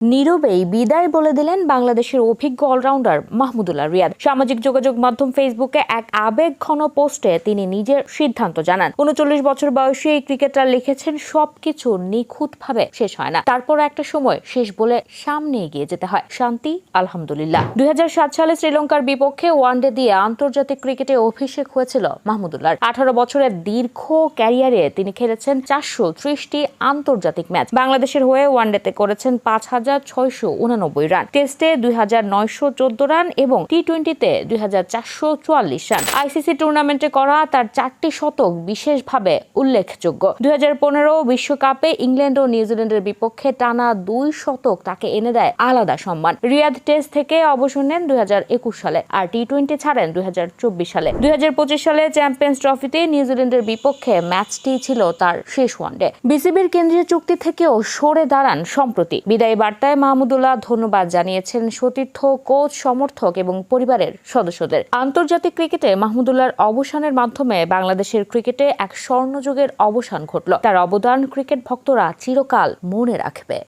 নীরবেই বিদায় বলে দিলেন বাংলাদেশের অভিজ্ঞ অলরাউন্ডার মাহমুদুল্লাহ রিয়াদ। সামাজিক যোগাযোগ মাধ্যম ফেসবুকে এক আবেগঘন পোস্টে তিনি নিজের সিদ্ধান্ত জানান। ৩৯ বছর বয়সী এই ক্রিকেটার লিখেছেন, সবকিছু নিখুঁতভাবে শেষ হয় না, তারপর একটা সময় শেষ বলে সামনে এগিয়ে যেতে হয়। শান্তি আলহামদুলিল্লাহ। ২০০৭ সালে শ্রীলঙ্কার বিপক্ষে ওয়ানডে দিয়ে আন্তর্জাতিক ক্রিকেটে অভিষেক হয়েছিল মাহমুদুল্লাহর। ১৮ বছরের দীর্ঘ ক্যারিয়ারে তিনি খেলেছেন ৪৩০টি আন্তর্জাতিক ম্যাচ। বাংলাদেশের হয়ে ওয়ানডেতে করেছেন ৫,৬৮৯ রান, টেস্টে ২,৯১৪ রান এবং টি-20-তে ২,৪৪৪ রান। আইসিসি টুর্নামেন্টে করা তার ৪টি শতক বিশেষভাবে উল্লেখযোগ্য। ২০১৫ বিশ্বকাপে ইংল্যান্ড ও নিউজিল্যান্ডের বিপক্ষে টানা ২ শতক তাকে এনে দেয় আলাদা সম্মান। রিয়াদ টেস্ট থেকে অবসর নেন ২০২১ সালে আর টি-20 ছাড়েন ২০২৪ সালে। ২০২৫ সালে চ্যাম্পিয়ন্স ট্রফিতে নিউজিল্যান্ডের বিপক্ষে ম্যাচটি ছিল তার শেষ ওয়ানডে। বিসিবির কেন্দ্রীয় চুক্তি থেকেও সরে দাঁড়ান সম্প্রতি। বিদায়ী বার্তায় মাহমুদুল্লাহ ধন্যবাদ জানিয়েছেন সতীর্থ, কোচ, সমর্থক এবং পরিবারের সদস্যদের। আন্তর্জাতিক ক্রিকেটে মাহমুদুল্লাহর অবসানের মাধ্যমে বাংলাদেশের ক্রিকেটে এক স্বর্ণযুগের অবসান ঘটল। তার অবদান ক্রিকেট ভক্তরা চিরকাল মনে রাখবে।